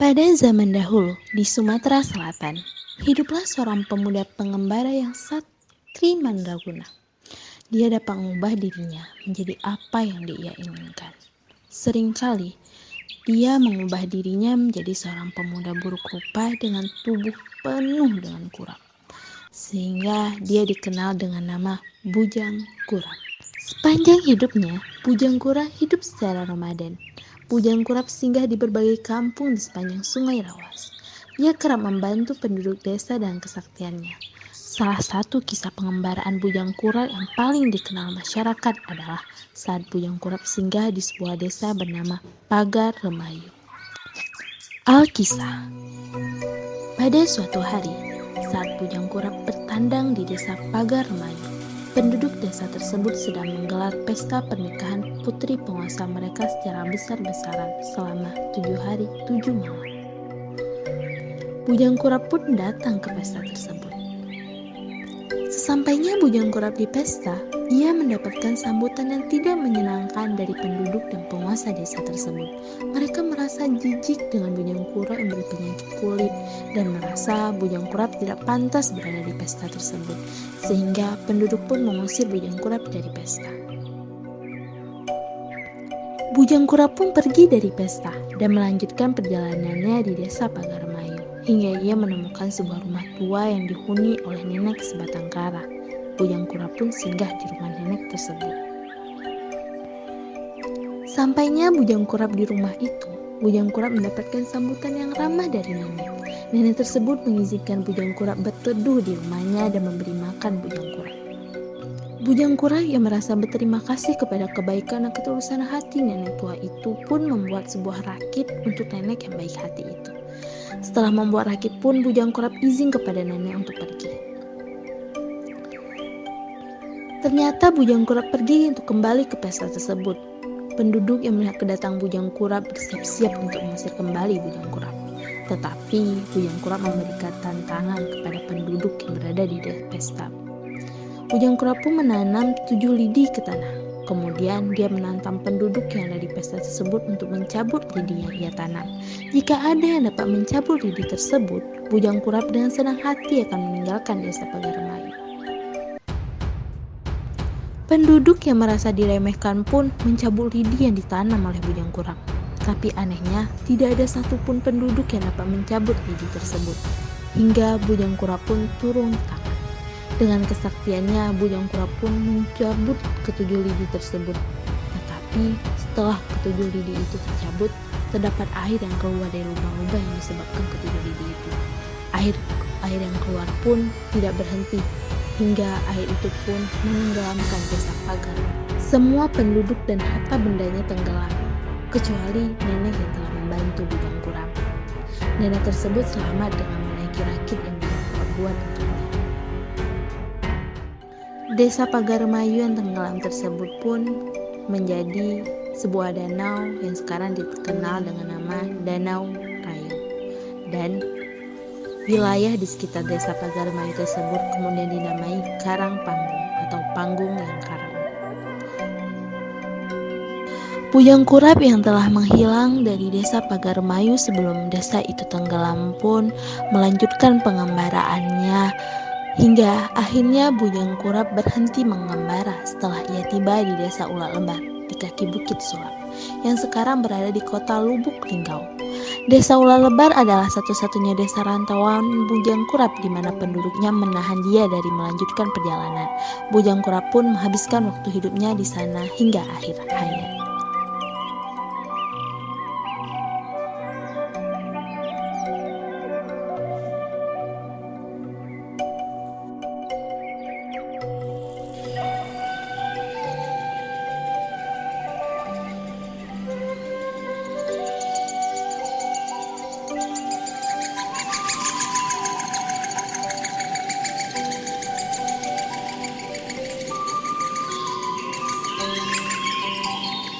Pada zaman dahulu, di Sumatera Selatan, hiduplah seorang pemuda pengembara yang sakti mandraguna. Dia dapat mengubah dirinya menjadi apa yang dia inginkan. Seringkali, dia mengubah dirinya menjadi seorang pemuda buruk rupa dengan tubuh penuh dengan kurap. Sehingga dia dikenal dengan nama Bujang Kurap. Sepanjang hidupnya, Bujang Kurap hidup secara nomaden. Bujang Kurap singgah di berbagai kampung di sepanjang Sungai Rawas. Ia kerap membantu penduduk desa dan kesaktiannya. Salah satu kisah pengembaraan Bujang Kurap yang paling dikenal masyarakat adalah saat Bujang Kurap singgah di sebuah desa bernama Pagar Remayu. Alkisah. Pada suatu hari, saat Bujang Kurap bertandang di desa Pagar Remayu, penduduk desa tersebut sedang menggelar pesta pernikahan putri penguasa mereka secara besar-besaran selama 7 hari 7 malam. Bujang Kurap pun datang ke pesta tersebut. Sesampainya Bujang Kurap di pesta, ia mendapatkan sambutan yang tidak menyenangkan dari penduduk dan penguasa desa tersebut. Mereka merasa jijik dengan Bujang Kurap yang berpenyakit kulit dan merasa Bujang Kurap tidak pantas berada di pesta tersebut, sehingga penduduk pun mengusir Bujang Kurap dari pesta. Bujang Kurap pun pergi dari pesta dan melanjutkan perjalanannya di desa Pagar Remayu, hingga ia menemukan sebuah rumah tua yang dihuni oleh nenek sebatang kara. Bujang Kurap pun singgah di rumah nenek tersebut. Sampainya Bujang Kurap di rumah itu, Bujang Kurap mendapatkan sambutan yang ramah dari nenek. Nenek tersebut mengizinkan Bujang Kurap berteduh di rumahnya dan memberi makan Bujang Kurap. Bujang Kurap yang merasa berterima kasih kepada kebaikan dan ketulusan hati nenek tua itu pun membuat sebuah rakit untuk nenek yang baik hati itu. Setelah membuat rakit pun Bujang Kurap izin kepada nenek untuk pergi. Ternyata Bujang Kurap pergi untuk kembali ke pesta tersebut. Penduduk yang melihat kedatangan Bujang Kurap bersiap-siap untuk mengusir kembali Bujang Kurap. Tetapi Bujang Kurap memberikan tantangan kepada penduduk yang berada di pesta. Bujang Kurap pun menanam 7 lidi ke tanah. Kemudian dia menantang penduduk yang ada di pesta tersebut untuk mencabut lidi yang ia tanam. Jika ada yang dapat mencabut lidi tersebut, Bujang Kurap dengan senang hati akan meninggalkan desa Pagar Remayu. Penduduk yang merasa diremehkan pun mencabut lidi yang ditanam oleh Bujang Kurap. Tapi anehnya, tidak ada satupun penduduk yang dapat mencabut lidi tersebut. Hingga Bujang Kurap pun turun tangan. Dengan kesaktiannya, Bujang Kurap pun mencabut ketujuh lidi tersebut. Tetapi setelah ketujuh lidi itu tercabut, terdapat air yang keluar dari lubang-lubang yang disebabkan ketujuh lidi itu. Air yang keluar pun tidak berhenti, hingga air itu pun menenggelamkan desa Pagar. Semua penduduk dan harta bendanya tenggelam, kecuali nenek yang telah membantu Bujang Kurap. Nenek tersebut selamat dengan menaiki rakit yang Bujang Kurap buat untuknya. Desa Pagar Remayu yang tenggelam tersebut pun menjadi sebuah danau yang sekarang dikenal dengan nama Danau Rayu. Dan wilayah di sekitar desa Pagar Remayu tersebut kemudian dinamai Karang Panggung atau Panggung yang Karang. Bujang Kurap yang telah menghilang dari desa Pagar Remayu sebelum desa itu tenggelam pun melanjutkan pengembaraannya. Hingga akhirnya Bujang Kurap berhenti mengembara setelah ia tiba di desa Ulat Lebar di kaki Bukit Sulap yang sekarang berada di kota Lubuk Linggau. Desa Ulat Lebar adalah satu-satunya desa rantauan Bujang Kurap di mana penduduknya menahan dia dari melanjutkan perjalanan. Bujang Kurap pun menghabiskan waktu hidupnya di sana hingga akhir hayat.